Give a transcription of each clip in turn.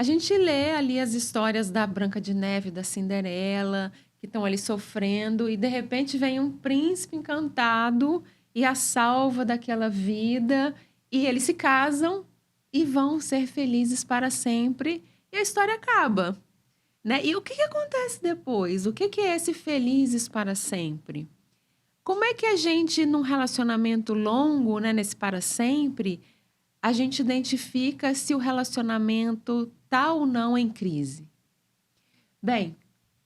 A gente lê ali as histórias da Branca de Neve, da Cinderela, que estão ali sofrendo, e de repente vem um príncipe encantado e a salva daquela vida, e eles se casam e vão ser felizes para sempre, e a história acaba, né? E o que acontece depois? O que é esse felizes para sempre? Como é que a gente, num relacionamento longo, né, nesse para sempre, a gente identifica se o relacionamento está ou não em crise? Bem,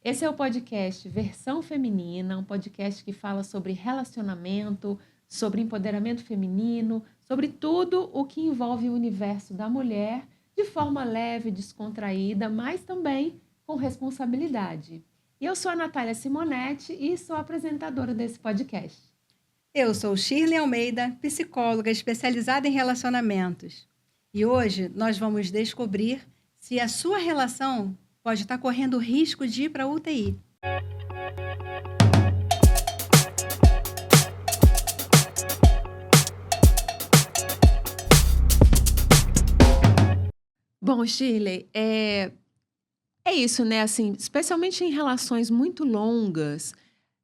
esse é o podcast Versão Feminina, um podcast que fala sobre relacionamento, sobre empoderamento feminino, sobre tudo o que envolve o universo da mulher, de forma leve, descontraída, mas também com responsabilidade. E eu sou a Natália Simonetti e sou a apresentadora desse podcast. Eu sou Shirley Almeida, psicóloga especializada em relacionamentos. E hoje nós vamos descobrir se a sua relação pode estar correndo risco de ir para a UTI. Bom, Shirley, é isso, né? Assim, especialmente em relações muito longas,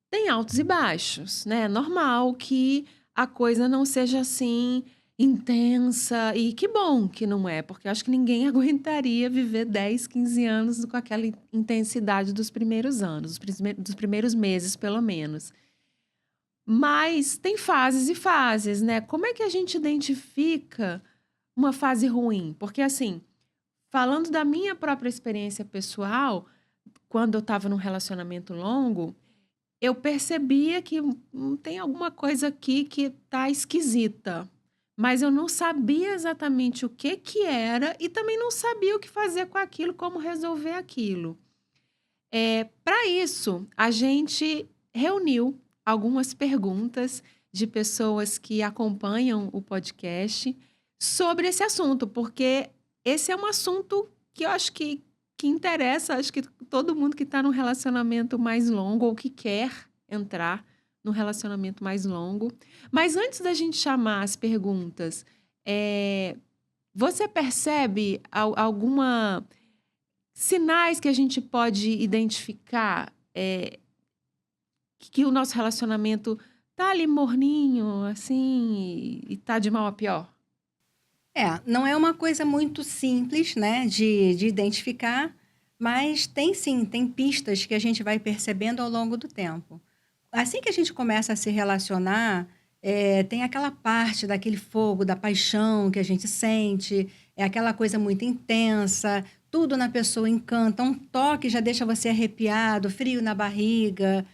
tem altos e baixos, né? É normal que a coisa não seja assim intensa, e que bom que não é, porque eu acho que ninguém aguentaria viver 10, 15 anos com aquela intensidade dos primeiros anos, dos primeiros meses, pelo menos. Mas tem fases e fases, né? Como é que a gente identifica uma fase ruim? Porque, assim, falando da minha própria experiência pessoal, quando eu estava num relacionamento longo, eu percebia que tem alguma coisa aqui que tá esquisita, mas eu não sabia exatamente o que que era e também não sabia o que fazer com aquilo, como resolver aquilo. Para isso, a gente reuniu algumas perguntas de pessoas que acompanham o podcast sobre esse assunto, porque esse é um assunto que eu acho que interessa, acho que todo mundo que está num relacionamento mais longo ou que quer entrar num relacionamento mais longo. Mas antes da gente chamar as perguntas, você percebe alguma sinais que a gente pode identificar que o nosso relacionamento tá ali morninho, assim, e tá de mal a pior? Não é uma coisa muito simples, né, de identificar, mas tem sim, tem pistas que a gente vai percebendo ao longo do tempo. Assim que a gente começa a se relacionar, tem aquela parte daquele fogo, da paixão que a gente sente, é aquela coisa muito intensa, tudo na pessoa encanta, um toque já deixa você arrepiado, frio na barriga.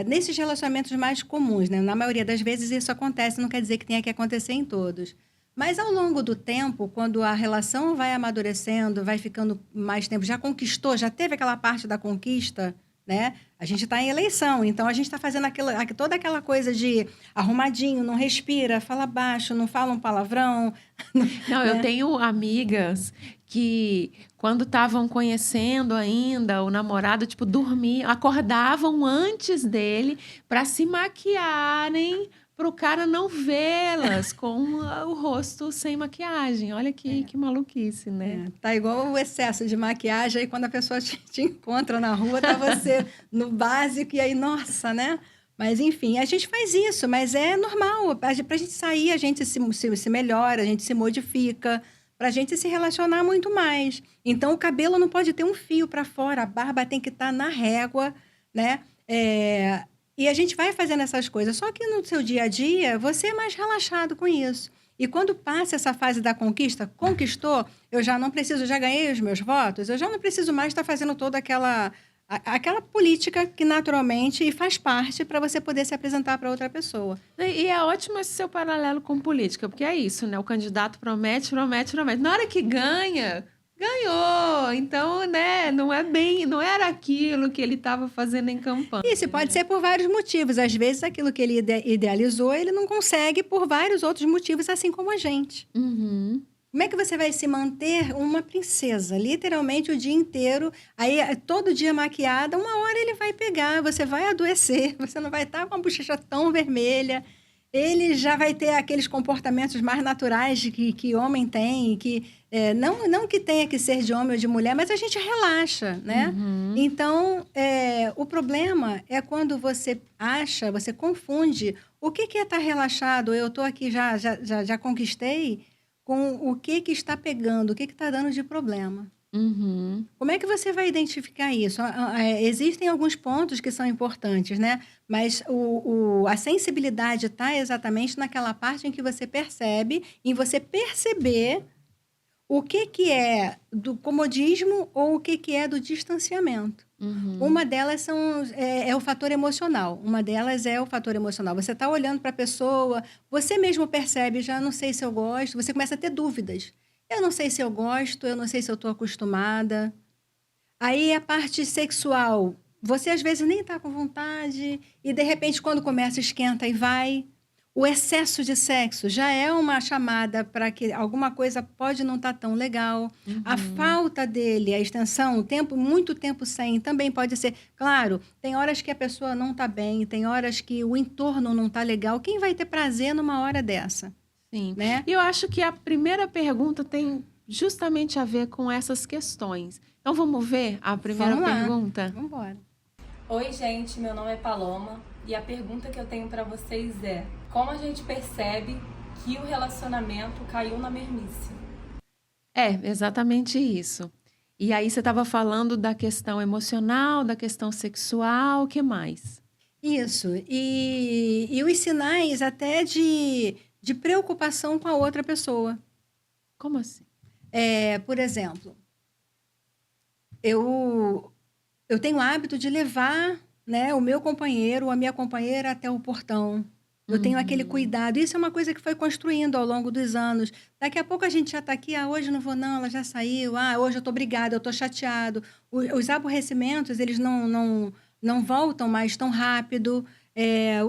Nesses relacionamentos mais comuns, né? Na maioria das vezes isso acontece, não quer dizer que tenha que acontecer em todos. Mas ao longo do tempo, quando a relação vai amadurecendo, vai ficando mais tempo, já conquistou, já teve aquela parte da conquista, né? A gente está em eleição, então a gente está fazendo toda aquela coisa de arrumadinho, não respira, fala baixo, não fala um palavrão. Não, eu Né? tenho amigas que, quando estavam conhecendo ainda o namorado, tipo, dormiam, acordavam antes dele para se maquiarem, para o cara não vê-las com o rosto sem maquiagem. Olha que maluquice, né? Tá igual o excesso de maquiagem, aí quando a pessoa te encontra na rua, tá você no básico, e aí, nossa, né? Mas, enfim, a gente faz isso, mas é normal. Pra gente sair, a gente se melhora, a gente se modifica, pra gente se relacionar muito mais. Então, o cabelo não pode ter um fio para fora, a barba tem que estar na régua, né? E a gente vai fazendo essas coisas, só que no seu dia a dia, você é mais relaxado com isso. E quando passa essa fase da conquista, conquistou, eu já não preciso, já ganhei os meus votos, eu já não preciso mais estar fazendo toda aquela política que naturalmente faz parte para você poder se apresentar para outra pessoa. E é ótimo esse seu paralelo com política, porque é isso, né? O candidato promete, promete, promete. Na hora que ganha, ganhou. Então, né, não era aquilo que ele estava fazendo em campanha. Isso pode ser por vários motivos. Às vezes, aquilo que ele idealizou, ele não consegue por vários outros motivos, assim como a gente. Uhum. Como é que você vai se manter uma princesa, literalmente o dia inteiro, aí todo dia maquiada, uma hora ele vai pegar, você vai adoecer, você não vai estar com a bochecha tão vermelha. ele já vai ter aqueles comportamentos mais naturais que homem tem, que não que tenha que ser de homem ou de mulher, mas a gente relaxa, né? Uhum. Então, o problema é quando você acha, você confunde o que é estar relaxado, eu estou aqui, já conquistei, com o que está pegando, o que está dando de problema. Uhum. Como é que você vai identificar isso? Existem alguns pontos que são importantes, né? Mas a sensibilidade está exatamente naquela parte em que você percebe, em você perceber o que é do comodismo ou o que é do distanciamento. Uhum. Uma delas é o fator emocional. Uma delas é o fator emocional. Você está olhando para a pessoa, você mesmo percebe, já não sei se eu gosto, você começa a ter dúvidas. Eu não sei se eu gosto, eu não sei se eu estou acostumada. Aí a parte sexual, você às vezes nem está com vontade, e de repente, quando começa, esquenta e vai. O excesso de sexo já é uma chamada para que alguma coisa pode não estar tão legal. A Uhum. falta dele, a extensão, o tempo, muito tempo sem, também pode ser. Claro, tem horas que a pessoa não está bem, tem horas que o entorno não está legal. Quem vai ter prazer numa hora dessa, Sim. né? E eu acho que a primeira pergunta tem justamente a ver com essas questões. Então, vamos ver a primeira Vamos lá, pergunta? vamos embora. Oi, gente, meu nome é Paloma e a pergunta que eu tenho para vocês é: como a gente percebe que o relacionamento caiu na mermice? É, exatamente isso. E aí você estava falando da questão emocional, da questão sexual, o que mais? Isso. E os sinais até de preocupação com a outra pessoa. Como assim? Por exemplo, eu, eu tenho o hábito de levar, né, o meu companheiro ou a minha companheira até o portão. Eu tenho aquele Uhum. cuidado. Isso é uma coisa que foi construindo ao longo dos anos. Daqui a pouco a gente já está aqui, hoje não vou não, ela já saiu, hoje eu estou brigada, eu estou chateado. Os aborrecimentos, eles não voltam mais tão rápido.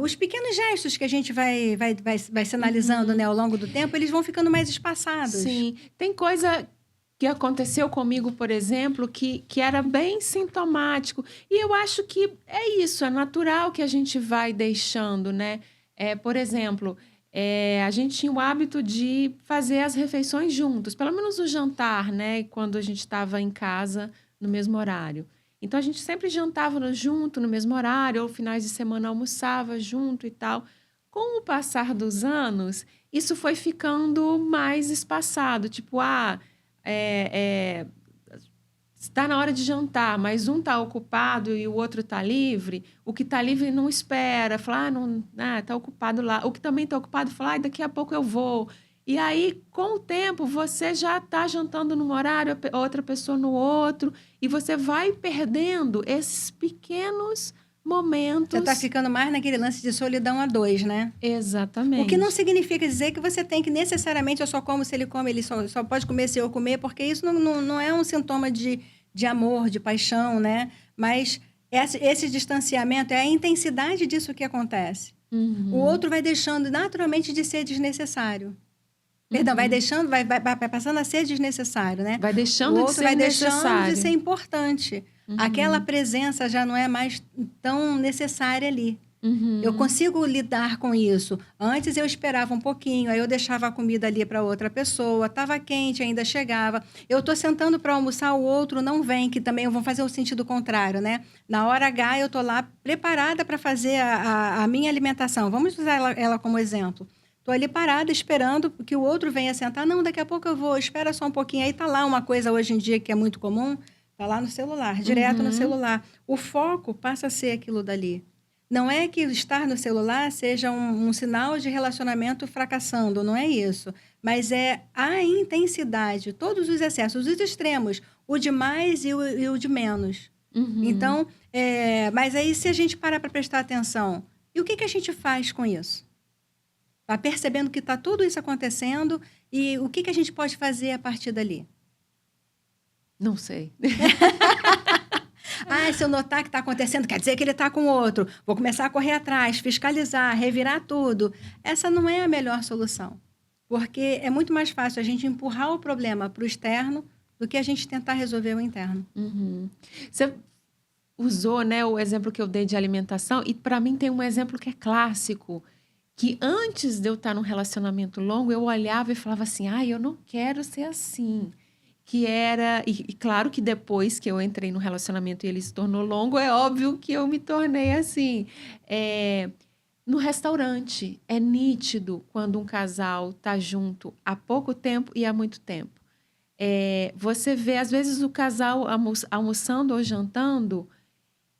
Os pequenos gestos que a gente vai sinalizando, né, Uhum. ao longo do tempo, eles vão ficando mais espaçados. Sim, tem coisa que aconteceu comigo, por exemplo, que era bem sintomático. E eu acho que é isso, é natural que a gente vai deixando, né? Por exemplo, a gente tinha o hábito de fazer as refeições juntos, pelo menos o jantar, né? Quando a gente estava em casa no mesmo horário. Então a gente sempre jantava junto no mesmo horário, ou finais de semana almoçava junto e tal. Com o passar dos anos, isso foi ficando mais espaçado, tipo, é, é, está na hora de jantar, mas um está ocupado e o outro está livre. O que está livre não espera, fala, não, está ocupado lá. O que também está ocupado fala, daqui a pouco eu vou. E aí, com o tempo, você já está jantando num horário, a outra pessoa no outro, e você vai perdendo esses pequenos Você está momentos. ficando mais naquele lance de solidão a dois, né? O que não Exatamente. significa dizer que você tem que necessariamente, eu só como se ele come, ele só pode comer se eu comer, porque isso não é um sintoma de amor, de paixão, né? Mas esse distanciamento é a intensidade disso que acontece. O Uhum, outro vai deixando naturalmente de ser desnecessário. Perdão, vai uhum. deixando, vai passando a ser desnecessário, né? Vai O deixando de outro vai ser deixando de ser necessário. importante. Aquela Uhum, presença já não é mais tão necessária ali. Eu uhum, consigo lidar com isso. Antes eu esperava um pouquinho, aí eu deixava a comida ali para outra pessoa, estava quente, ainda chegava. Eu estou sentando para almoçar, o outro não vem, que também vão fazer o sentido contrário, né? Na hora H, eu estou lá preparada para fazer a minha alimentação. Vamos usar ela como exemplo. Estou ali parada, esperando que o outro venha sentar. Não, daqui a pouco eu vou, espera só um pouquinho. Aí está lá uma coisa hoje em dia que é muito comum, está lá no celular, direto no uhum, celular. O foco passa a ser aquilo dali. Não é que estar no celular seja um sinal de relacionamento fracassando, não é isso. Mas é a intensidade, todos os excessos, os extremos, o de mais e o de menos. uhum. Então, mas aí se a gente parar para prestar atenção, e o que a gente faz com isso? Está percebendo que está tudo isso acontecendo e o que a gente pode fazer a partir dali? Não sei. Se eu notar que está acontecendo, quer dizer que ele está com outro. Vou começar a correr atrás, fiscalizar, revirar tudo. Essa não é a melhor solução. Porque é muito mais fácil a gente empurrar o problema para o externo do que a gente tentar resolver o interno. Uhum. Você usou, né, o exemplo que eu dei de alimentação, e para mim tem um exemplo que é clássico, que antes de eu estar num relacionamento longo, eu olhava e falava assim, ai, eu não quero ser assim. Que era, e claro que depois que eu entrei no relacionamento e ele se tornou longo, é óbvio que eu me tornei assim. É, no restaurante, é nítido quando um casal tá junto há pouco tempo e há muito tempo. Você vê, às vezes, o casal almoçando ou jantando,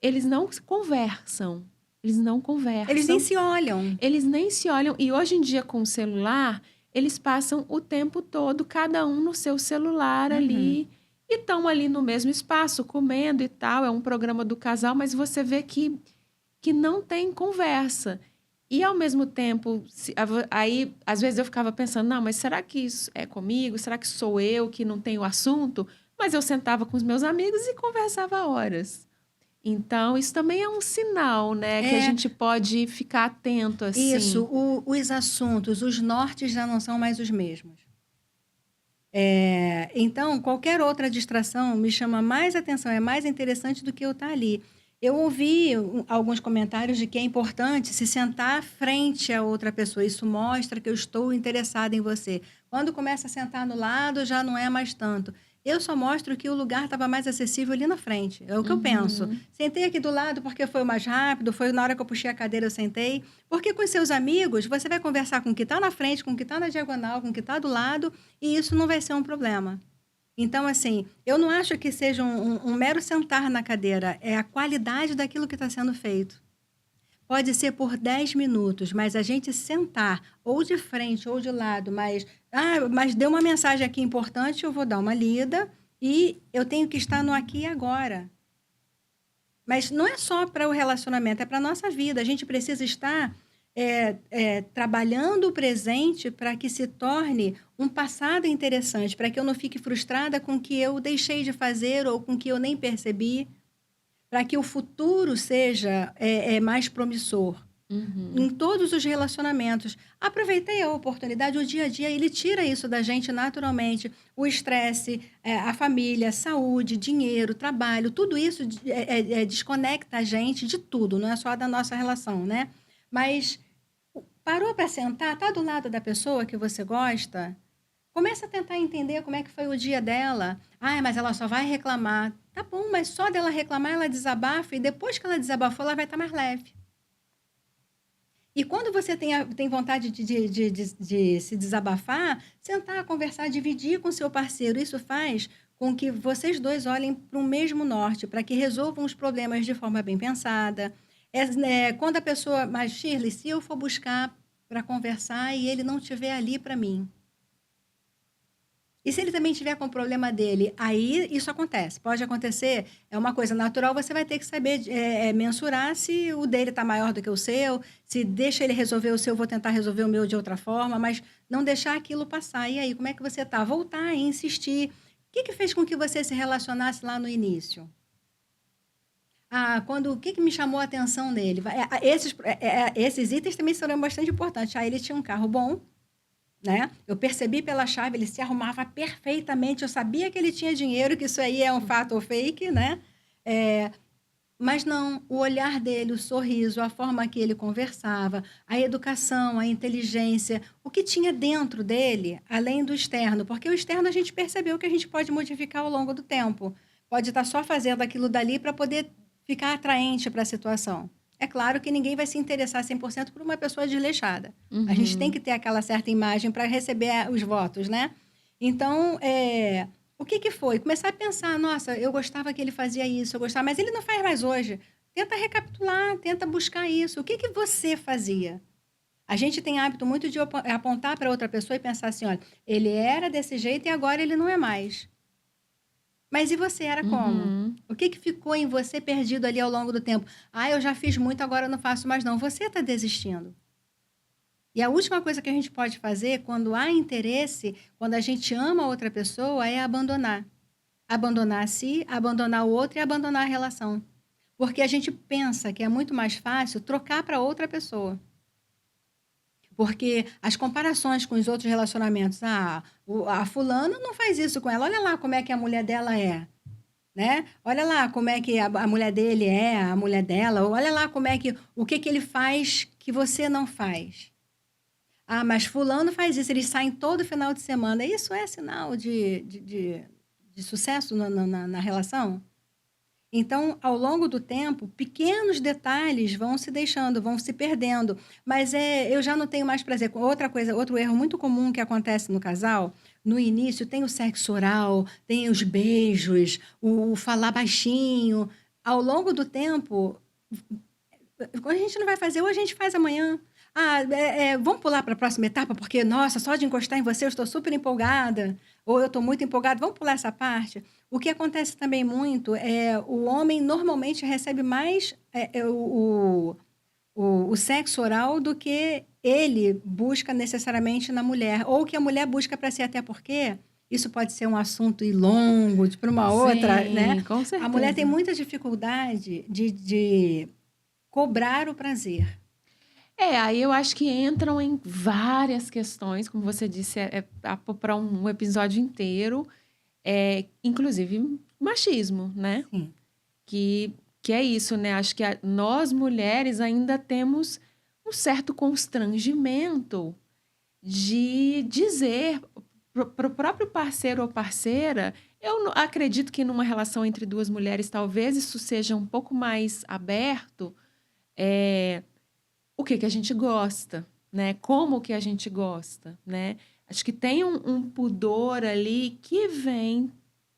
eles não conversam. Eles não Eles nem conversam. se olham. Eles nem se olham. E hoje em dia, com o celular, eles passam o tempo todo, cada um no seu celular Uhum. ali. E estão ali no mesmo espaço, comendo e tal. É um programa do casal, mas você vê que não tem conversa. E, ao mesmo tempo, aí, às vezes eu ficava pensando, não, mas será que isso é comigo? Será que sou eu que não tenho assunto? Mas eu sentava com os meus amigos e conversava horas. Então, isso também é um sinal, né, que a É gente pode ficar atento, isso, assim. os assuntos, os nortes já não são mais os mesmos. Então, qualquer outra distração me chama mais atenção, é mais interessante do que eu estar ali. Eu ouvi alguns comentários de que é importante se sentar frente a outra pessoa. Isso mostra que eu estou interessada em você. Quando começa a sentar no lado, já não é mais tanto. Eu só mostro que o lugar estava mais acessível ali na frente. É o que eu penso. Uhum, Sentei aqui do lado porque foi o mais rápido, foi na hora que eu puxei a cadeira, eu sentei. Porque com seus amigos, você vai conversar com o que está na frente, com o que está na diagonal, com o que está do lado, e isso não vai ser um problema. Então, assim, eu não acho que seja um mero sentar na cadeira, é a qualidade daquilo que está sendo feito. Pode ser por 10 minutos, mas a gente sentar, ou de frente ou de lado, mas deu uma mensagem aqui importante, eu vou dar uma lida e eu tenho que estar no aqui e agora. Mas não é só para o relacionamento, é para a nossa vida. A gente precisa estar trabalhando o presente para que se torne um passado interessante, para que eu não fique frustrada com o que eu deixei de fazer ou com o que eu nem percebi, para que o futuro seja mais promissor. Em uhum. todos os relacionamentos. Aproveitei a oportunidade, o dia a dia, ele tira isso da gente naturalmente. O estresse, a família, a saúde, dinheiro, trabalho, tudo isso desconecta a gente de tudo, não é só da nossa relação, né? Mas parou para sentar, tá do lado da pessoa que você gosta, começa a tentar entender como é que foi o dia dela. Ah, mas ela só vai reclamar. Tá bom, mas só dela reclamar, ela desabafa, e depois que ela desabafou, ela vai estar mais leve. E quando você tem vontade de se desabafar, sentar, conversar, dividir com seu parceiro, isso faz com que vocês dois olhem para o mesmo norte, para que resolvam os problemas de forma bem pensada. Né, quando a pessoa, mas Shirley, se eu for buscar para conversar e ele não estiver ali para mim, e se ele também tiver com o problema dele, aí isso acontece. Pode acontecer, é uma coisa natural, você vai ter que saber mensurar se o dele está maior do que o seu, se deixa ele resolver o seu, eu vou tentar resolver o meu de outra forma, mas não deixar aquilo passar. E aí, como é que você está? Voltar e insistir. O que fez com que você se relacionasse lá no início? O que me chamou a atenção nele? Esses itens também serão bastante importantes. Ele tinha um carro bom, né? Eu percebi pela chave, ele se arrumava perfeitamente, eu sabia que ele tinha dinheiro, que isso aí é um fato ou fake, né? Mas não, o olhar dele, o sorriso, a forma que ele conversava, a educação, a inteligência, o que tinha dentro dele, além do externo, porque o externo a gente percebeu que a gente pode modificar ao longo do tempo. Pode estar só fazendo aquilo dali para poder ficar atraente para a situação. É claro que ninguém vai se interessar 100% por uma pessoa desleixada. A gente tem Uhum. que ter aquela certa imagem para receber os votos, né? Então, o que foi? Começar a pensar, nossa, eu gostava que ele fazia isso, eu gostava, mas ele não faz mais hoje. Tenta recapitular, tenta buscar isso. O que você fazia? A gente tem hábito muito de apontar para outra pessoa e pensar assim, olha, ele era desse jeito e agora ele não é mais. Mas e você era como? Uhum. O que ficou em você perdido ali ao longo do tempo? Ah, eu já fiz muito, agora eu não faço mais não. Você está desistindo. E a última coisa que a gente pode fazer quando há interesse, quando a gente ama outra pessoa, é abandonar. Abandonar a si, abandonar o outro e abandonar a relação. Porque a gente pensa que é muito mais fácil trocar para outra pessoa. Porque as comparações com os outros relacionamentos, a fulana não faz isso com ela, olha lá como é que a mulher dela é, né? Olha lá como é que a mulher dele é, a mulher dela, olha lá como é que, o que ele faz que você não faz. Ah, mas fulano faz isso, eles saem todo final de semana. Isso é sinal de sucesso na relação? Então, ao longo do tempo, pequenos detalhes vão se deixando, vão se perdendo. Mas eu já não tenho mais prazer. Outra coisa, outro erro muito comum que acontece no casal, no início tem o sexo oral, tem os beijos, o falar baixinho. Ao longo do tempo, a gente não vai fazer, ou a gente faz amanhã. Ah, vamos pular para a próxima etapa, porque, nossa, só de encostar em você eu estou super empolgada, ou eu estou muito empolgada, vamos pular essa parte. O que acontece também muito é o homem normalmente recebe mais o sexo oral do que ele busca necessariamente na mulher, ou que a mulher busca para si, até porque isso pode ser um assunto longo para uma outra, né? Sim, com A mulher tem certeza. muita dificuldade de cobrar o prazer. Aí eu acho que entram em várias questões, como você disse, para um episódio inteiro, inclusive machismo, né? Sim. Que é isso, né? Acho que nós mulheres ainda temos um certo constrangimento de dizer para o próprio parceiro ou parceira. Eu acredito que numa relação entre duas mulheres, talvez isso seja um pouco mais aberto. O que a gente gosta, né? Como que a gente gosta, né? Acho que tem um pudor ali que vem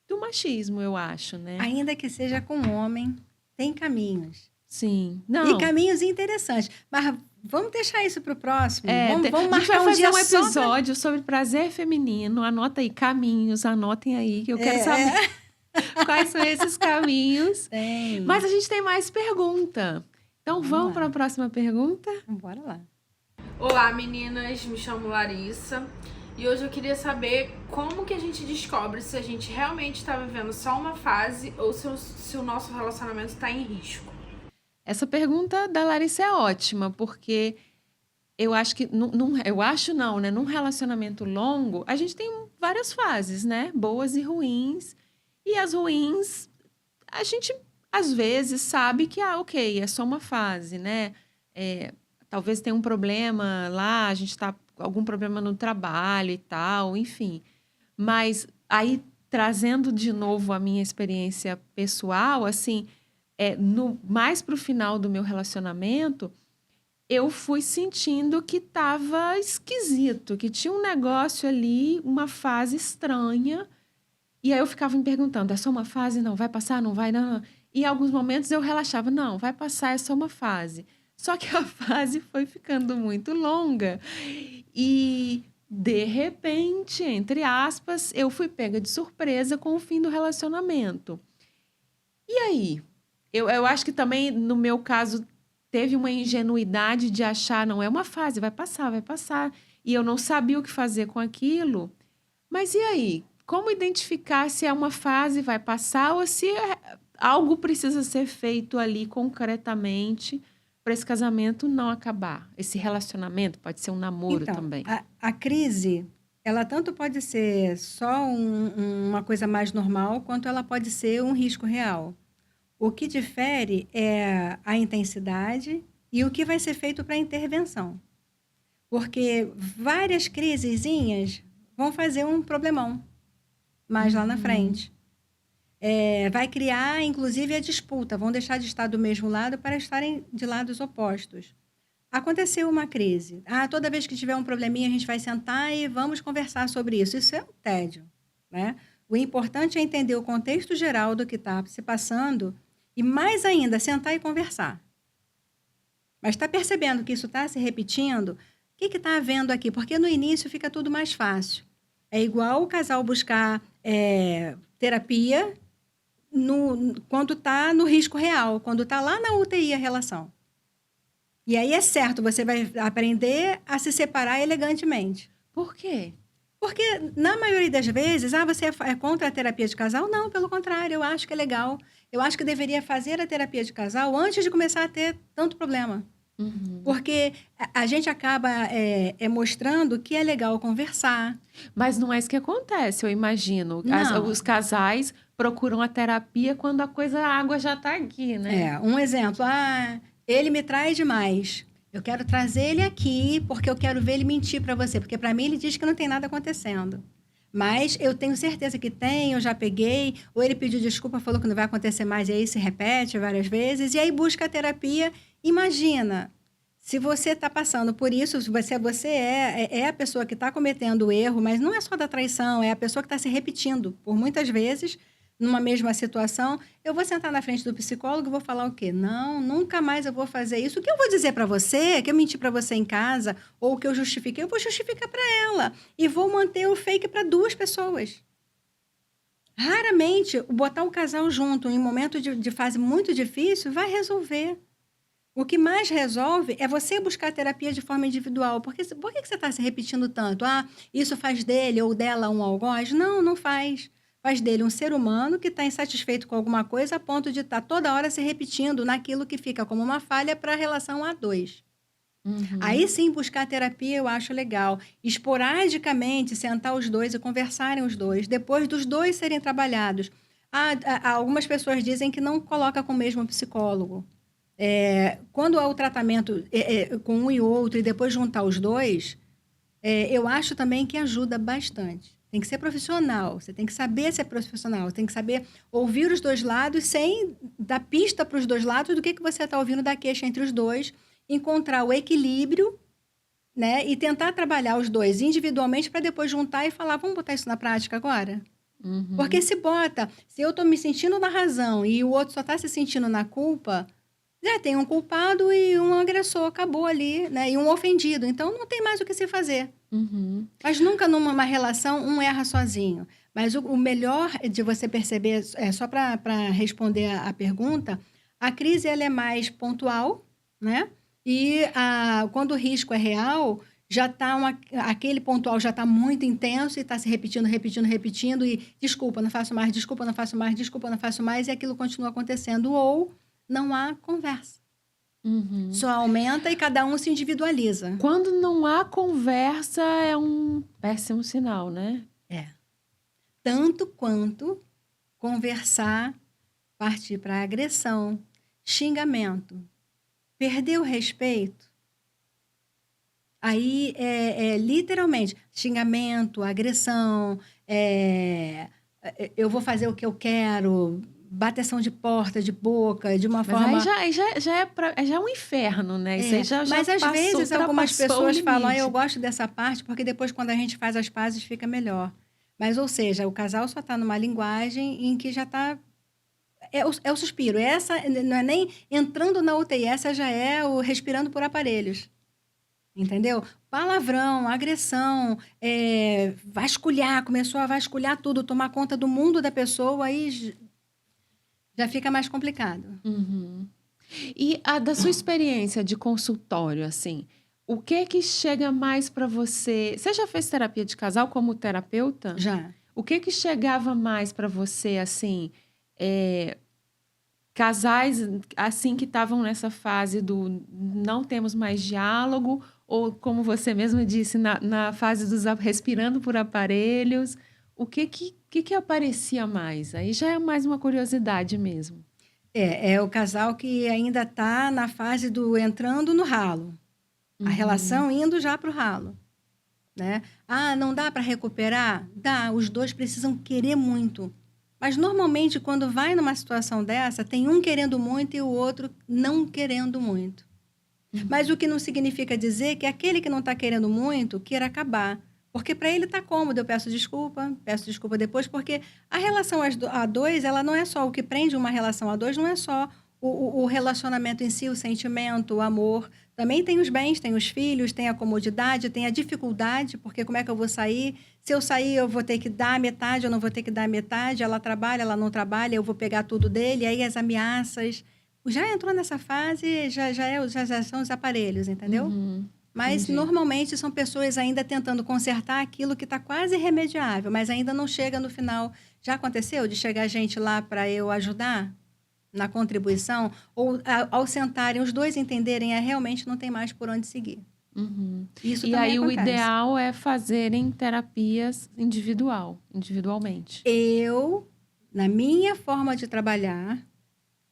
do machismo, eu acho, né? Ainda que seja com homem, tem caminhos. Sim. E Não. caminhos interessantes. Mas vamos deixar isso para o próximo. Vamos A gente marcar vai um dia fazer um só pra- episódio sobre prazer feminino. Anota aí, caminhos, anotem aí, que eu quero saber quais são esses caminhos. Tem. Mas a gente tem mais pergunta. Então vamos lá. para a próxima pergunta? Bora lá. Olá meninas, me chamo Larissa e hoje eu queria saber como que a gente descobre se a gente realmente está vivendo só uma fase ou se o nosso relacionamento está em risco. Essa pergunta da Larissa é ótima, porque eu acho que né? Num relacionamento longo, a gente tem várias fases, né? Boas e ruins. E as ruins, a gente às vezes sabe que, ok, é só uma fase, né? Talvez tenha um problema lá, a gente tá com algum problema no trabalho e tal, enfim. Mas aí, trazendo de novo a minha experiência pessoal, assim, mais pro final do meu relacionamento, eu fui sentindo que estava esquisito, que tinha um negócio ali, uma fase estranha. E aí eu ficava me perguntando, é só uma fase? Não, vai passar? Não vai? Não. E em alguns momentos eu relaxava, não, vai passar, é só uma fase. Só que a fase foi ficando muito longa. E, de repente, entre aspas, eu fui pega de surpresa com o fim do relacionamento. E aí? Eu acho que também, no meu caso, teve uma ingenuidade de achar, não, é uma fase, vai passar, vai passar. E eu não sabia o que fazer com aquilo. Mas e aí? Como identificar se é uma fase, vai passar, ou se algo precisa ser feito ali concretamente para esse casamento não acabar? Esse relacionamento pode ser um namoro Então, também. a crise, ela tanto pode ser só uma coisa mais normal, quanto ela pode ser um risco real. O que difere é a intensidade e o que vai ser feito para a intervenção. Porque várias crisezinhas vão fazer um problemão mais lá na frente. Vai criar, inclusive, a disputa. Vão deixar de estar do mesmo lado para estarem de lados opostos. Aconteceu uma crise. Toda vez que tiver um probleminha, a gente vai sentar e vamos conversar sobre isso. Isso é um tédio, né? O importante é entender o contexto geral do que está se passando e, mais ainda, sentar e conversar. Mas está percebendo que isso está se repetindo? O que está havendo aqui? Porque no início fica tudo mais fácil. É igual o casal buscar terapia quando está no risco real, quando está lá na UTI a relação. E aí é certo, você vai aprender a se separar elegantemente. Por quê? Porque, na maioria das vezes, você é contra a terapia de casal? Não, pelo contrário, eu acho que é legal. Eu acho que deveria fazer a terapia de casal antes de começar a ter tanto problema. Uhum. Porque a gente acaba mostrando que é legal conversar. Mas não é isso que acontece, eu imagino. Não. Os casais procuram a terapia quando a água já está aqui, né? Um exemplo. Ele me trai demais. Eu quero trazer ele aqui porque eu quero ver ele mentir para você, porque para mim ele diz que não tem nada acontecendo. Mas eu tenho certeza que tem, eu já peguei, ou ele pediu desculpa, falou que não vai acontecer mais, e aí se repete várias vezes, e aí busca a terapia. Imagina, se você está passando por isso, se você é a pessoa que está cometendo o erro, mas não é só da traição, é a pessoa que está se repetindo por muitas vezes, numa mesma situação, eu vou sentar na frente do psicólogo e vou falar o quê? Não, nunca mais eu vou fazer isso. O que eu vou dizer para você, que eu menti para você em casa, ou o que eu justifiquei, eu vou justificar para ela. E vou manter o fake para 2 pessoas. Raramente, botar o casal junto em um momento de fase muito difícil vai resolver. O que mais resolve é você buscar terapia de forma individual. Por que você está se repetindo tanto? Ah, isso faz dele ou dela um algoz? Não, não faz. Faz dele um ser humano que está insatisfeito com alguma coisa a ponto de estar toda hora se repetindo naquilo que fica como uma falha para a relação a 2. Aí sim, buscar terapia eu acho legal. Esporadicamente, sentar os 2 e conversarem os 2. Depois dos 2 serem trabalhados. Algumas pessoas dizem que não coloca com o mesmo psicólogo. Quando há o tratamento com um e outro e depois juntar os 2, eu acho também que ajuda bastante. Tem que ser profissional, você tem que saber ser profissional, tem que saber ouvir os 2 lados sem dar pista para os 2 lados do que você está ouvindo da queixa entre os 2, encontrar o equilíbrio, né? E tentar trabalhar os 2 individualmente para depois juntar e falar, vamos botar isso na prática agora? Porque se eu estou me sentindo na razão e o outro só está se sentindo na culpa, já tem um culpado e um agressor, acabou ali, né? E um ofendido, então não tem mais o que se fazer. Mas nunca numa relação um erra sozinho. Mas o melhor de você perceber, só para responder a pergunta, a crise ela é mais pontual, né? E quando o risco é real, já tá aquele pontual já está muito intenso e está se repetindo, e desculpa, não faço mais, desculpa, não faço mais, desculpa, não faço mais, e aquilo continua acontecendo. Ou não há conversa. Só aumenta e cada um se individualiza. Quando não há conversa, é um péssimo sinal, né? Tanto quanto conversar, partir para agressão, xingamento, perder o respeito. Aí literalmente xingamento, agressão, eu vou fazer o que eu quero, bateção de porta, de boca, de uma forma... Mas aí já é um inferno, né? Isso aí já mas às vezes algumas ultrapassou pessoas o falam, limite. eu gosto dessa parte, porque depois quando a gente faz as pazes fica melhor. Mas, ou seja, o casal só está numa linguagem em que já está... É o suspiro. Essa não é nem entrando na UTI, essa já é o respirando por aparelhos. Entendeu? Palavrão, agressão, começou a vasculhar tudo, tomar conta do mundo da pessoa, aí já fica mais complicado. E da sua experiência de consultório, assim, o que chega mais para você? Você já fez terapia de casal como terapeuta? Já. O que chegava mais para você, assim, casais, assim, que estavam nessa fase do não temos mais diálogo, ou, como você mesma disse, na fase dos respirando por aparelhos, o que aparecia mais? Aí já é mais uma curiosidade mesmo. É o casal que ainda está na fase do entrando no ralo. A relação indo já para o ralo. Né? Não dá para recuperar? Dá, os 2 precisam querer muito. Mas, normalmente, quando vai numa situação dessa, tem um querendo muito e o outro não querendo muito. Mas o que não significa dizer que aquele que não está querendo muito queira acabar. Porque para ele está cômodo, eu peço desculpa depois, porque a relação a 2, ela não é só o que prende uma relação a 2, não é só o relacionamento em si, o sentimento, o amor. Também tem os bens, tem os filhos, tem a comodidade, tem a dificuldade, porque como é que eu vou sair? Se eu sair, eu vou ter que dar metade, eu não vou ter que dar metade, ela trabalha, ela não trabalha, eu vou pegar tudo dele, aí as ameaças. Já entrou nessa fase, já são os aparelhos, entendeu? Mas, entendi. Normalmente, são pessoas ainda tentando consertar aquilo que está quase irremediável, mas ainda não chega no final. Já aconteceu de chegar gente lá para eu ajudar na contribuição? Ou, ao sentarem, os 2 entenderem, realmente não tem mais por onde seguir. Isso E também aí acontece. o ideal é fazerem terapias individualmente. Na minha forma de trabalhar,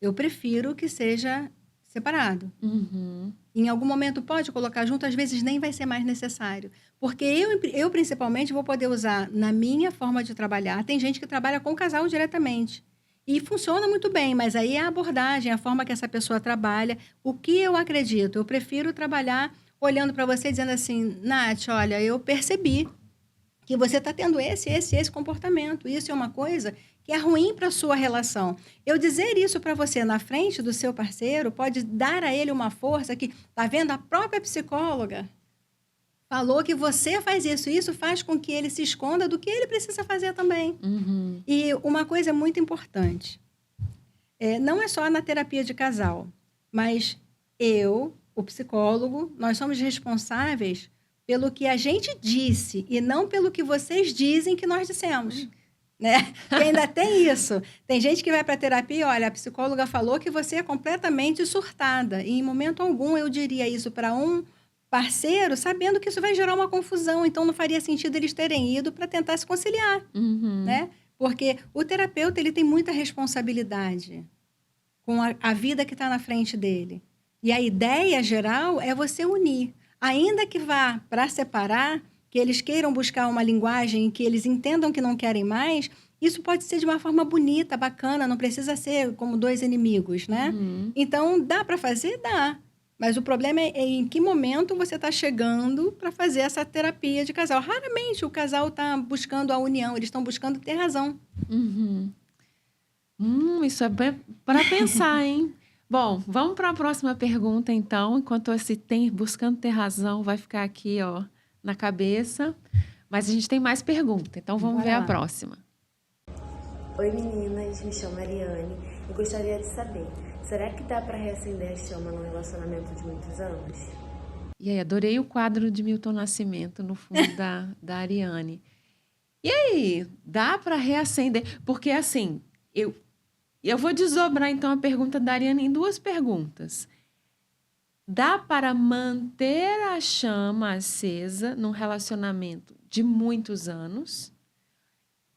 eu prefiro que seja separado. Uhum. Em algum momento pode colocar junto, às vezes nem vai ser mais necessário. Porque eu principalmente, vou poder usar na minha forma de trabalhar. Tem gente que trabalha com o casal diretamente. E funciona muito bem, mas aí é a abordagem, a forma que essa pessoa trabalha. O que eu acredito? Eu prefiro trabalhar olhando para você e dizendo assim, Nath, olha, eu percebi que você está tendo esse comportamento. Isso é uma coisa que é ruim para a sua relação. Eu dizer isso para você na frente do seu parceiro pode dar a ele uma força que, tá vendo? A própria psicóloga falou que você faz isso. Isso faz com que ele se esconda do que ele precisa fazer também. Uhum. E uma coisa muito importante, não é só na terapia de casal, mas o psicólogo, nós somos responsáveis pelo que a gente disse e não pelo que vocês dizem que nós dissemos. Né? E ainda tem isso. Tem gente que vai para terapia e olha, a psicóloga falou que você é completamente surtada. E em momento algum eu diria isso para um parceiro, sabendo que isso vai gerar uma confusão. Então não faria sentido eles terem ido para tentar se conciliar. Uhum. Né? Porque o terapeuta ele tem muita responsabilidade com a vida que está na frente dele. E a ideia geral é você unir. Ainda que vá para separar, que eles queiram buscar uma linguagem que eles entendam que não querem mais, isso pode ser de uma forma bonita, bacana, não precisa ser como dois inimigos, né? Uhum. Então, dá para fazer? Dá. Mas o problema é em que momento você está chegando para fazer essa terapia de casal. Raramente o casal está buscando a união, eles estão buscando ter razão. Uhum. Isso é para pensar, hein? Bom, vamos para a próxima pergunta, então. Enquanto esse buscando ter razão vai ficar aqui, ó, na cabeça. Mas a gente tem mais pergunta, então vamos Bora ver a lá. próxima. Oi meninas, me chamo Ariane e gostaria de saber, será que dá para reacender a chama num relacionamento de muitos anos? E aí, adorei o quadro de Milton Nascimento no fundo da Ariane. E aí, dá para reacender? Porque assim, eu vou desdobrar então a pergunta da Ariane em duas perguntas. Dá para manter a chama acesa num relacionamento de muitos anos?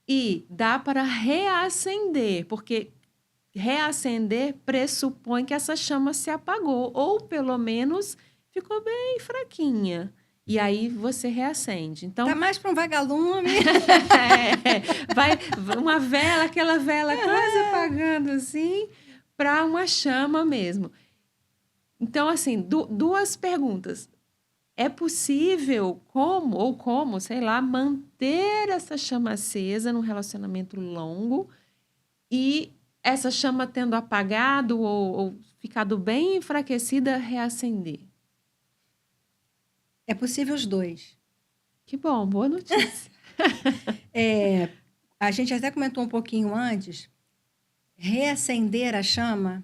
E dá para reacender, porque reacender pressupõe que essa chama se apagou, ou pelo menos ficou bem fraquinha. E aí você reacende. Então, Tá mais para um vagalume. vai uma vela, aquela vela quase apagando assim, para uma chama mesmo. Então, assim, duas perguntas. É possível como, sei lá, manter essa chama acesa num relacionamento longo e essa chama tendo apagado ou ficado bem enfraquecida, reacender? É possível os dois. Que bom, boa notícia. A gente até comentou um pouquinho antes, reacender a chama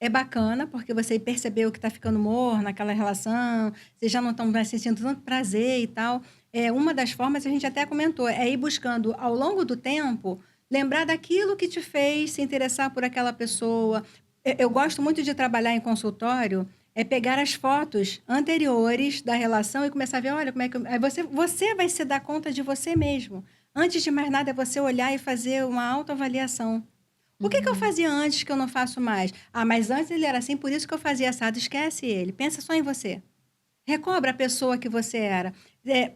é bacana, porque você percebeu que está ficando morno naquela relação, vocês já não estão mais sentindo tanto prazer e tal. Uma das formas, a gente até comentou, é ir buscando, ao longo do tempo, lembrar daquilo que te fez se interessar por aquela pessoa. Eu gosto muito de trabalhar em consultório, pegar as fotos anteriores da relação e começar a ver, olha, como é que... Aí você vai se dar conta de você mesmo. Antes de mais nada, é você olhar e fazer uma autoavaliação. O que eu fazia antes que eu não faço mais? Ah, mas antes ele era assim, por isso que eu fazia assado. Esquece ele, pensa só em você. Recobra a pessoa que você era.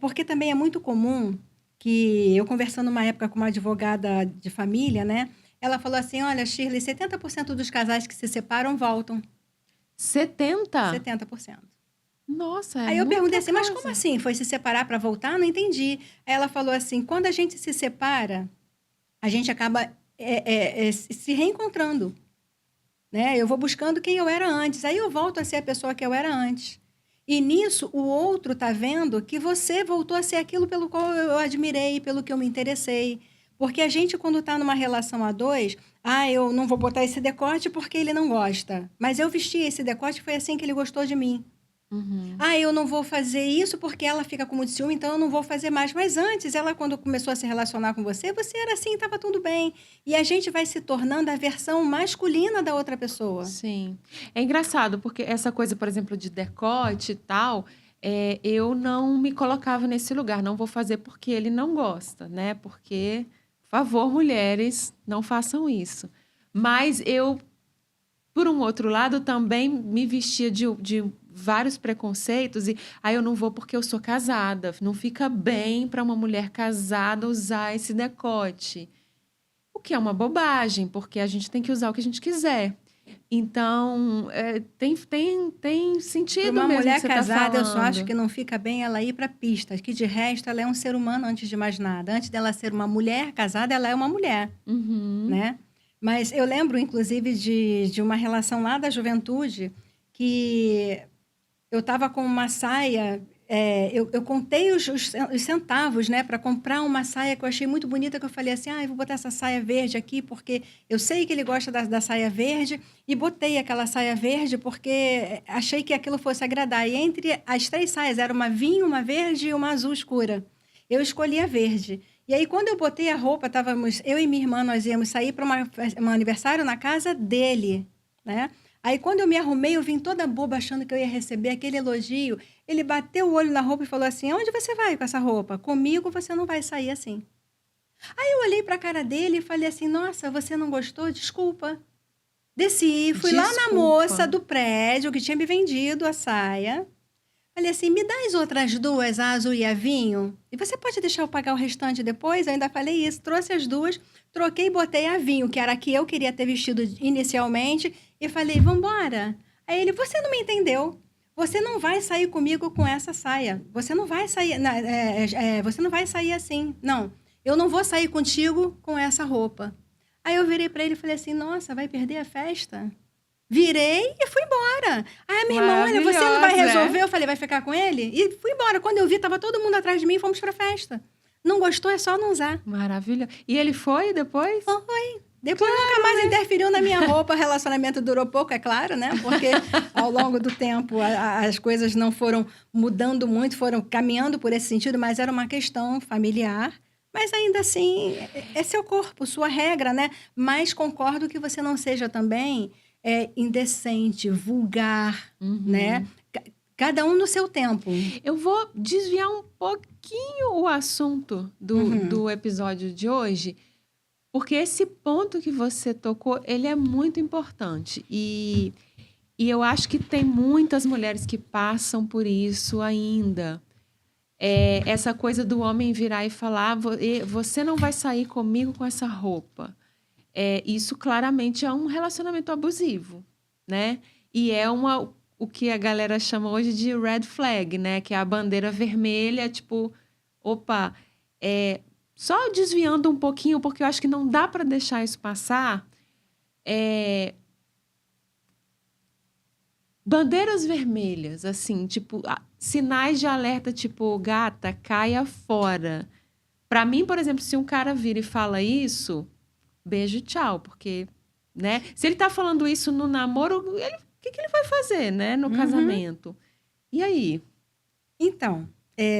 Porque também é muito comum que, eu conversando uma época com uma advogada de família, né? Ela falou assim, olha, Shirley, 70% dos casais que se separam voltam. 70? 70%. Nossa, é Aí eu muita perguntei assim, mas coisa. como assim? Foi se separar para voltar? Não entendi. Aí ela falou assim, quando a gente se separa, a gente acaba se reencontrando. Né? Eu vou buscando quem eu era antes. Aí eu volto a ser a pessoa que eu era antes. E nisso, o outro está vendo que você voltou a ser aquilo pelo qual eu admirei, pelo que eu me interessei. Porque a gente, quando está numa relação a dois, eu não vou botar esse decote porque ele não gosta. Mas eu vesti esse decote e foi assim que ele gostou de mim. Uhum. Eu não vou fazer isso porque ela fica com muito ciúme, então eu não vou fazer mais. Mas antes, ela, quando começou a se relacionar com você era assim, estava tudo bem. E a gente vai se tornando a versão masculina da outra pessoa. Sim. É engraçado, porque essa coisa, por exemplo, de decote e tal, eu não me colocava nesse lugar. Não vou fazer porque ele não gosta, né? Porque, por favor, mulheres, não façam isso. Mas eu por um outro lado, também me vestia de vários preconceitos e aí eu não vou porque eu sou casada. Não fica bem para uma mulher casada usar esse decote. O que é uma bobagem, porque a gente tem que usar o que a gente quiser. Então, tem Para sentido uma mesmo mulher que você está casada, eu só acho falando. que não fica bem ela ir para pista, que de resto ela é um ser humano antes de mais nada. Antes dela ser uma mulher casada, ela é uma mulher, Uhum. né? Mas eu lembro, inclusive, de uma relação lá da juventude, que eu estava com uma saia, eu contei os centavos, né, para comprar uma saia que eu achei muito bonita, que eu falei assim, eu vou botar essa saia verde aqui, porque eu sei que ele gosta da saia verde, e botei aquela saia verde porque achei que aquilo fosse agradar. E entre as 3 saias, era uma vinho, uma verde e uma azul escura. Eu escolhi a verde. E aí, quando eu botei a roupa, eu e minha irmã, nós íamos sair para um aniversário na casa dele, né? Aí, quando eu me arrumei, eu vim toda boba, achando que eu ia receber aquele elogio. Ele bateu o olho na roupa e falou assim, onde você vai com essa roupa? Comigo você não vai sair assim. Aí, eu olhei para a cara dele e falei assim, nossa, você não gostou? Desculpa. Desci, fui lá na moça Desculpa. do prédio que tinha me vendido a saia. Falei assim, me dá as outras 2, a azul e a vinho? E você pode deixar eu pagar o restante depois? Eu ainda falei isso, trouxe as 2, troquei e botei a vinho, que era a que eu queria ter vestido inicialmente, e falei, vambora. Aí ele, você não me entendeu. Você não vai sair comigo com essa saia. Você não vai sair, você não vai sair assim. Não, eu não vou sair contigo com essa roupa. Aí eu virei para ele e falei assim, nossa, vai perder a festa? Virei e fui embora. Aí a minha irmã, olha, você não vai Maravilhosa, resolver? Eu falei, vai ficar com ele? E fui embora. Quando eu vi, tava todo mundo atrás de mim e fomos pra festa. Não gostou, é só não usar. Maravilha. E ele foi depois? Depois nunca mais interferiu na minha roupa. O relacionamento durou pouco, é claro, né? Porque ao longo do tempo as coisas não foram mudando muito, foram caminhando por esse sentido, mas era uma questão familiar. Mas ainda assim, é seu corpo, sua regra, né? Mas concordo que você não seja também indecente, vulgar, né? Cada um no seu tempo. Eu vou desviar um pouquinho o assunto do episódio de hoje, porque esse ponto que você tocou, ele é muito importante. E eu acho que tem muitas mulheres que passam por isso ainda. Essa coisa do homem virar e falar, você não vai sair comigo com essa roupa. Isso claramente é um relacionamento abusivo, né? E o que a galera chama hoje de red flag, né? Que é a bandeira vermelha, tipo, opa, só desviando um pouquinho, porque eu acho que não dá para deixar isso passar. Bandeiras vermelhas, assim, tipo, sinais de alerta, tipo, gata, caia fora. Para mim, por exemplo, se um cara vira e fala isso, beijo e tchau, porque, né? Se ele tá falando isso no namoro, o que ele vai fazer, né? No casamento. E aí? Então,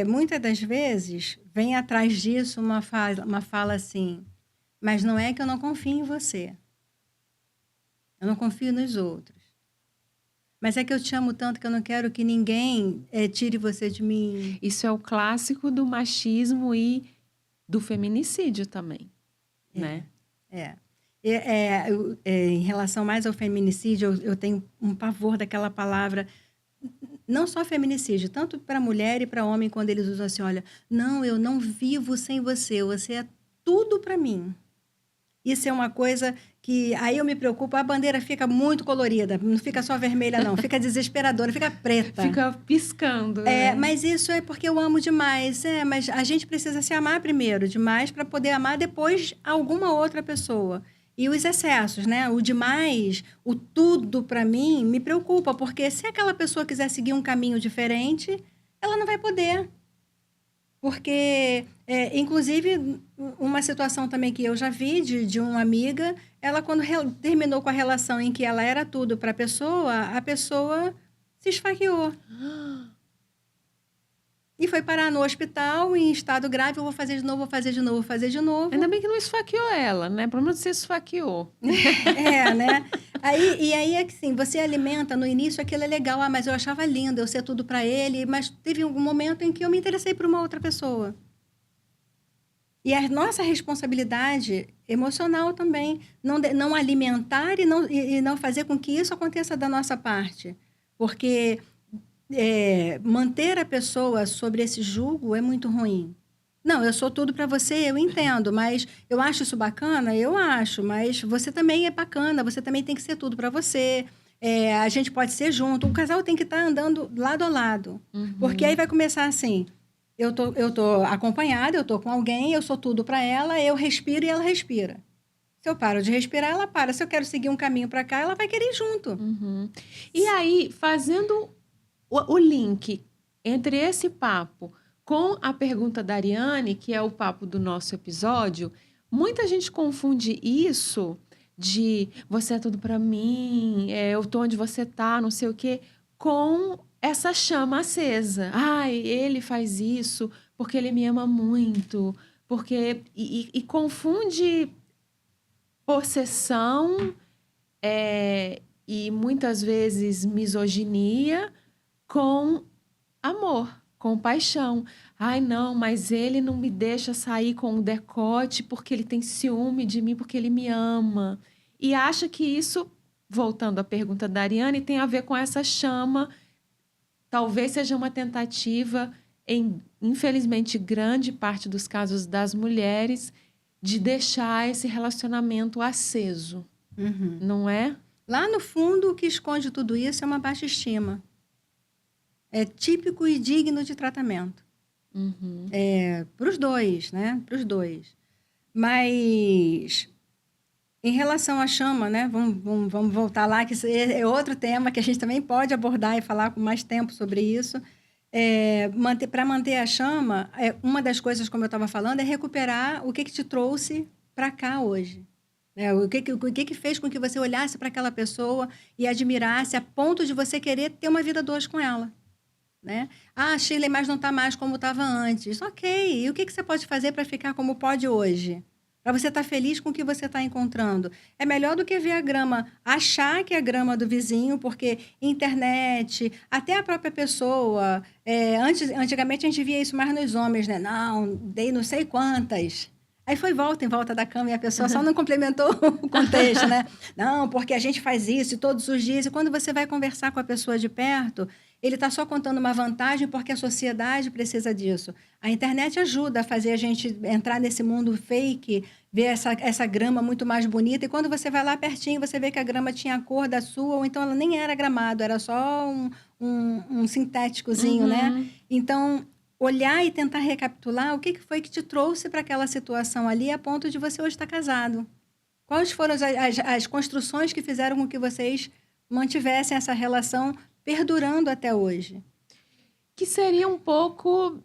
muitas das vezes vem atrás disso uma fala assim, mas não é que eu não confio em você. Eu não confio nos outros. Mas é que eu te amo tanto que eu não quero que ninguém tire você de mim. Isso é o clássico do machismo e do feminicídio também, né? Em relação mais ao feminicídio, eu tenho um pavor daquela palavra, não só feminicídio, tanto para mulher e para homem, quando eles usam assim, olha, não, eu não vivo sem você, você é tudo para mim. Isso é uma coisa que aí eu me preocupo, a bandeira fica muito colorida, não fica só vermelha não, fica desesperadora, fica preta. Fica piscando. Né? Mas isso é porque eu amo demais. Mas a gente precisa se amar primeiro, demais, para poder amar depois alguma outra pessoa. E os excessos, né? O demais, o tudo para mim, me preocupa, porque se aquela pessoa quiser seguir um caminho diferente, ela não vai poder. Porque, inclusive, uma situação também que eu já vi de uma amiga, ela quando terminou com a relação em que ela era tudo para a pessoa se esfaqueou. E foi parar no hospital em estado grave, eu vou fazer de novo, vou fazer de novo, vou fazer de novo. Ainda bem que não esfaqueou ela, né? Pelo menos você esfaqueou. Né? Aí é que sim, você alimenta, no início aquilo é legal, mas eu achava lindo, eu ser tudo para ele, mas teve algum momento em que eu me interessei por uma outra pessoa. E a nossa responsabilidade emocional também, não alimentar e não fazer com que isso aconteça da nossa parte. Porque manter a pessoa sobre esse julgo é muito ruim. Não, eu sou tudo para você, eu entendo, mas eu acho isso bacana? Eu acho, mas você também é bacana, você também tem que ser tudo para você. A gente pode ser junto, o casal tem que estar andando lado a lado. Porque aí vai começar assim, eu tô acompanhada, eu tô com alguém, eu sou tudo para ela, eu respiro e ela respira. Se eu paro de respirar, ela para. Se eu quero seguir um caminho para cá, ela vai querer ir junto. E aí, fazendo o link entre esse papo com a pergunta da Ariane, que é o papo do nosso episódio, muita gente confunde isso de você é tudo para mim, eu tô onde você tá, não sei o quê, com essa chama acesa. Ai, ele faz isso porque ele me ama muito, porque e confunde possessão e muitas vezes misoginia com amor, com paixão. Ai, não, mas ele não me deixa sair com o decote porque ele tem ciúme de mim, porque ele me ama. E acha que isso, voltando à pergunta da Ariane, tem a ver com essa chama. Talvez seja uma tentativa, infelizmente, grande parte dos casos das mulheres, de deixar esse relacionamento aceso. Não é? Lá no fundo, o que esconde tudo isso é uma baixa estima. É típico e digno de tratamento. Para os dois, né? Para os dois. Mas, em relação à chama, né? Vamos voltar lá, que é outro tema que a gente também pode abordar e falar com mais tempo sobre isso. Para manter a chama, uma das coisas, como eu estava falando, é recuperar o que te trouxe para cá hoje. O que fez com que você olhasse para aquela pessoa e admirasse a ponto de você querer ter uma vida dois com ela. Né? Ah, Shirley, mas não está mais como estava antes. Ok, e o que você pode fazer para ficar como pode hoje? Para você estar feliz com o que você está encontrando. É melhor do que ver a grama, achar que é a grama do vizinho, porque internet, até a própria pessoa... antigamente a gente via isso mais nos homens, né? Não, dei não sei quantas. Aí foi volta em volta da cama e a pessoa só não complementou o contexto, né? Não, porque a gente faz isso todos os dias. E quando você vai conversar com a pessoa de perto, ele está só contando uma vantagem porque a sociedade precisa disso. A internet ajuda a fazer a gente entrar nesse mundo fake, ver essa grama muito mais bonita. E quando você vai lá pertinho, você vê que a grama tinha a cor da sua, ou então ela nem era gramado, era só um sintéticozinho, né? Então, olhar e tentar recapitular o que foi que te trouxe para aquela situação ali a ponto de você hoje estar casado. Quais foram as construções que fizeram com que vocês mantivessem essa relação perdurando até hoje? Que seria um pouco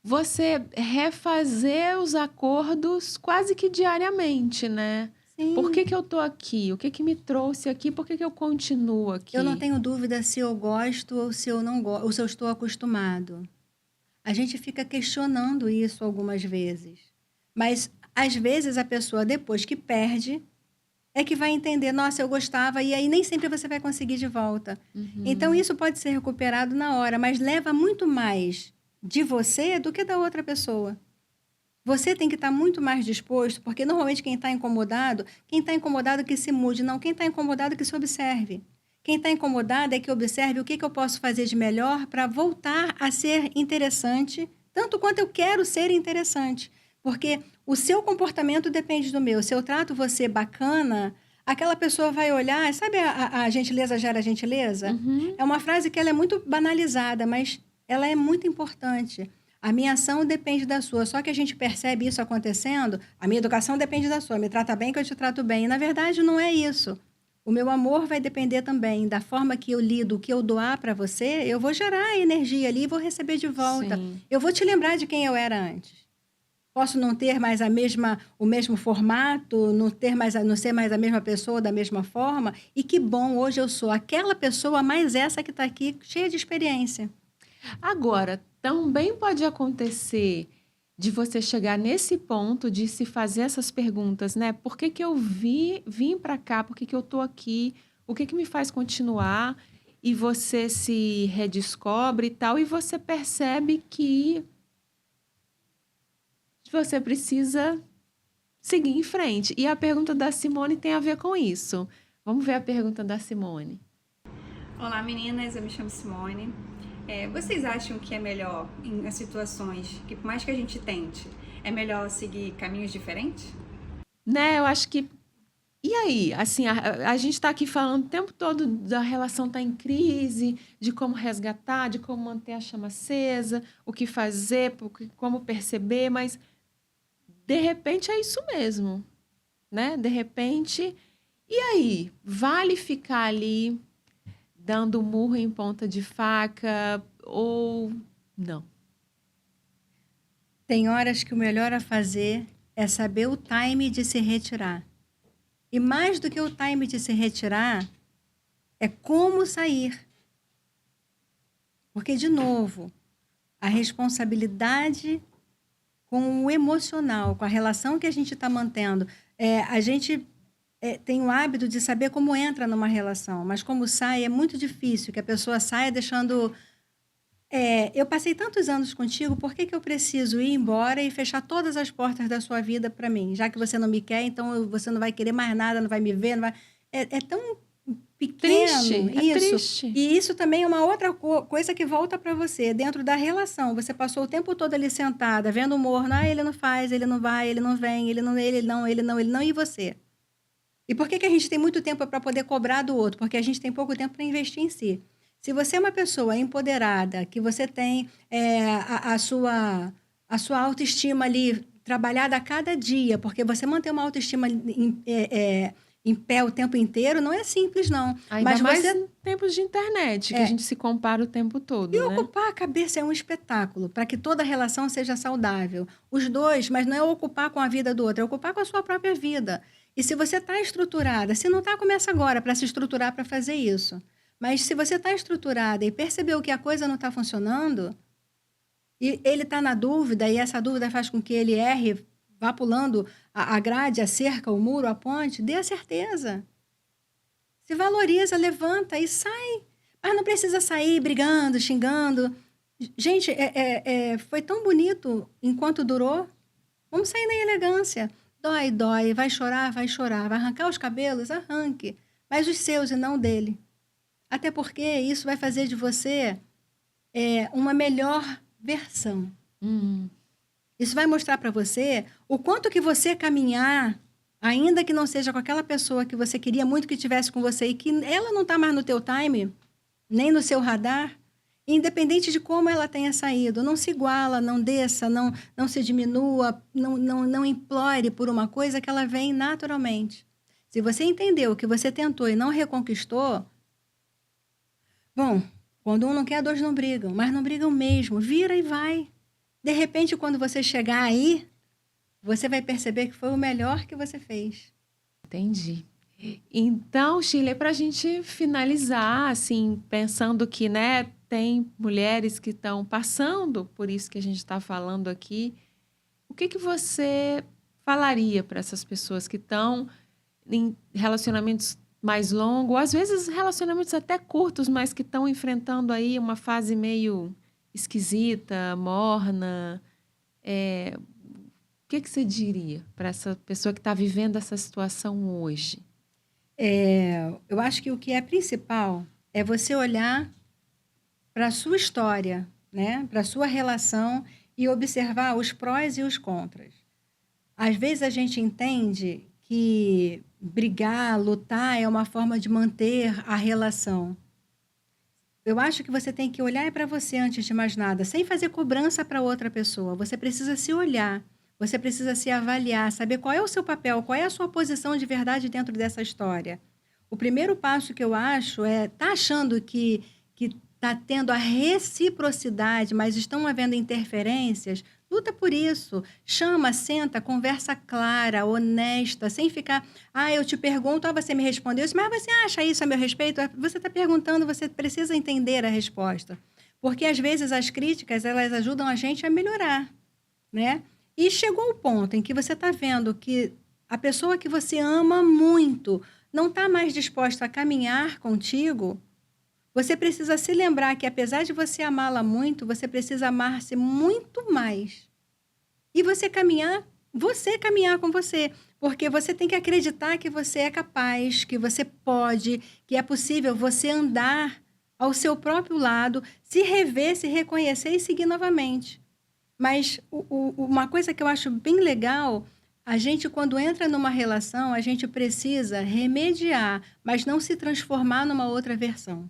você refazer os acordos quase que diariamente, né? Sim. Por que eu tô aqui? O que me trouxe aqui? Por que eu continuo aqui? Eu não tenho dúvida se eu gosto ou se eu não gosto, ou se eu estou acostumado. A gente fica questionando isso algumas vezes. Mas, às vezes, a pessoa, depois que perde, é que vai entender, nossa, eu gostava, e aí nem sempre você vai conseguir de volta. Então, isso pode ser recuperado na hora, mas leva muito mais de você do que da outra pessoa. Você tem que estar muito mais disposto, porque normalmente quem está incomodado que se mude, não, quem está incomodado que se observe. Quem está incomodado é que observe o que eu posso fazer de melhor para voltar a ser interessante, tanto quanto eu quero ser interessante. Porque o seu comportamento depende do meu. Se eu trato você bacana, aquela pessoa vai olhar... Sabe a gentileza gera gentileza? É uma frase que ela é muito banalizada, mas ela é muito importante. A minha ação depende da sua. Só que a gente percebe isso acontecendo. A minha educação depende da sua. Me trata bem que eu te trato bem. E, na verdade, não é isso. O meu amor vai depender também da forma que eu lido, o que eu doar para você. Eu vou gerar energia ali e vou receber de volta. Sim. Eu vou te lembrar de quem eu era antes. Posso não ter mais o mesmo formato, não ser mais a mesma pessoa da mesma forma. E que bom, hoje eu sou aquela pessoa, mais essa que está aqui, cheia de experiência. Agora, também pode acontecer de você chegar nesse ponto de se fazer essas perguntas, né? Por que eu vim para cá? Por que eu tô aqui? O que me faz continuar? E você se redescobre e tal, e você percebe que você precisa seguir em frente. E a pergunta da Simone tem a ver com isso. Vamos ver a pergunta da Simone. Olá meninas, eu me chamo Simone. Vocês acham que é melhor, em situações que por mais que a gente tente, é melhor seguir caminhos diferentes? Né, eu acho que... E aí? Assim, a gente está aqui falando o tempo todo da relação estar em crise, de como resgatar, de como manter a chama acesa, o que fazer, como perceber, mas de repente é isso mesmo, né? De repente... E aí? Vale ficar ali dando murro em ponta de faca ou não? Tem horas que o melhor a fazer é saber o time de se retirar. E mais do que o time de se retirar, é como sair. Porque, de novo, a responsabilidade com o emocional, com a relação que a gente está mantendo. A gente tem o hábito de saber como entra numa relação, mas como sai é muito difícil, que a pessoa saia deixando... eu passei tantos anos contigo, por que eu preciso ir embora e fechar todas as portas da sua vida para mim? Já que você não me quer, então você não vai querer mais nada, não vai me ver, não vai... É tão pequeno isso. Triste. E isso também é uma outra coisa que volta para você, dentro da relação. Você passou o tempo todo ali sentada, vendo o morno, ele não faz, ele não vai, ele não vem, ele não, e você? E por que a gente tem muito tempo para poder cobrar do outro? Porque a gente tem pouco tempo para investir em si. Se você é uma pessoa empoderada, que você tem a sua autoestima ali trabalhada a cada dia, porque você manter uma autoestima em pé o tempo inteiro não é simples, não. Ainda Mas mais você... em tempos de internet, que a gente se compara o tempo todo, E né? ocupar a cabeça é um espetáculo, para que toda relação seja saudável. Os dois, mas não é ocupar com a vida do outro, é ocupar com a sua própria vida. E se você está estruturada, se não está, começa agora para se estruturar para fazer isso. Mas se você está estruturada e percebeu que a coisa não está funcionando, e ele está na dúvida, e essa dúvida faz com que ele erre, vá pulando a grade, a cerca, o muro, a ponte, dê a certeza. Se valoriza, levanta e sai. Mas não precisa sair brigando, xingando. Gente, foi tão bonito enquanto durou. Vamos sair na elegância. Dói, dói. Vai chorar, vai chorar. Vai arrancar os cabelos? Arranque. Mas os seus e não dele. Até porque isso vai fazer de você uma melhor versão. Isso vai mostrar para você o quanto que você caminhar, ainda que não seja com aquela pessoa que você queria muito que estivesse com você e que ela não está mais no teu time, nem no seu radar, independente de como ela tenha saído. Não se iguala, não desça, não se diminua, não implore por uma coisa que ela vem naturalmente. Se você entendeu que você tentou e não reconquistou, bom, quando um não quer, dois não brigam, mas não brigam mesmo, vira e vai. De repente, quando você chegar aí, você vai perceber que foi o melhor que você fez. Entendi. Então, Shirley, para a gente finalizar, assim, pensando que, né, tem mulheres que estão passando por isso que a gente está falando aqui, o que você falaria para essas pessoas que estão em relacionamentos mais longos, ou às vezes relacionamentos até curtos, mas que estão enfrentando aí uma fase meio esquisita, morna? O que você diria para essa pessoa que está vivendo essa situação hoje? Eu acho que o que é principal é você olhar para a sua história, né? Para a sua relação e observar os prós e os contras. Às vezes a gente entende que brigar, lutar é uma forma de manter a relação. Eu acho que você tem que olhar para você antes de mais nada, sem fazer cobrança para outra pessoa. Você precisa se olhar, você precisa se avaliar, saber qual é o seu papel, qual é a sua posição de verdade dentro dessa história. O primeiro passo que eu acho tá achando que está tendo a reciprocidade, mas estão havendo interferências, luta por isso. Chama, senta, conversa clara, honesta, sem ficar... eu te pergunto, você me respondeu isso, mas você acha isso a meu respeito? Você está perguntando, você precisa entender a resposta. Porque, às vezes, as críticas, elas ajudam a gente a melhorar, né? E chegou o ponto em que você está vendo que a pessoa que você ama muito não está mais disposta a caminhar contigo, você precisa se lembrar que, apesar de você amá-la muito, você precisa amar-se muito mais. e você caminhar com você. Porque você tem que acreditar que você é capaz, que você pode, que é possível você andar ao seu próprio lado, se rever, se reconhecer e seguir novamente. Mas uma coisa que eu acho bem legal, a gente, quando entra numa relação, a gente precisa remediar, mas não se transformar numa outra versão.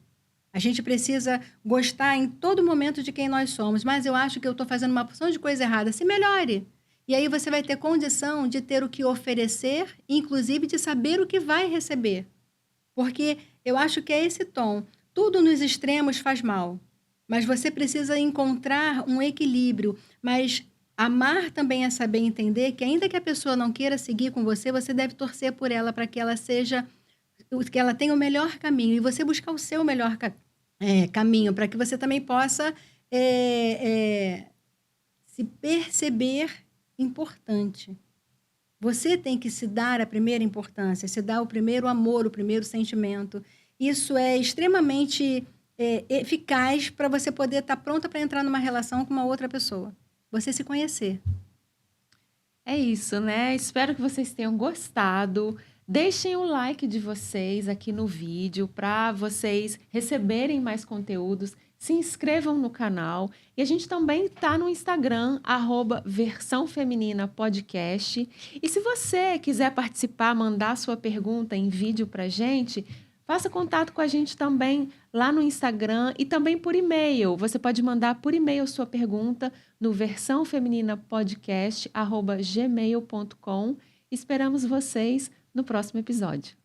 A gente precisa gostar em todo momento de quem nós somos, mas eu acho que eu estou fazendo uma porção de coisa errada. Se melhore. E aí você vai ter condição de ter o que oferecer, inclusive de saber o que vai receber. Porque eu acho que é esse tom. Tudo nos extremos faz mal. Mas você precisa encontrar um equilíbrio. Mas amar também é saber entender que ainda que a pessoa não queira seguir com você, você deve torcer por ela para que ela que ela tenha o melhor caminho. E você buscar o seu melhor caminho, para que você também possa se perceber importante. Você tem que se dar a primeira importância, se dar o primeiro amor, o primeiro sentimento. Isso é extremamente eficaz para você poder estar pronta para entrar numa relação com uma outra pessoa. Você se conhecer. É isso, né? Espero que vocês tenham gostado. Deixem o like de vocês aqui no vídeo para vocês receberem mais conteúdos. Se inscrevam no canal. E a gente também está no Instagram, @Versão Feminina Podcast. E se você quiser participar, mandar sua pergunta em vídeo para a gente, faça contato com a gente também lá no Instagram e também por e-mail. Você pode mandar por e-mail sua pergunta no versãofemeninapodcast@gmail.com. Esperamos vocês no próximo episódio.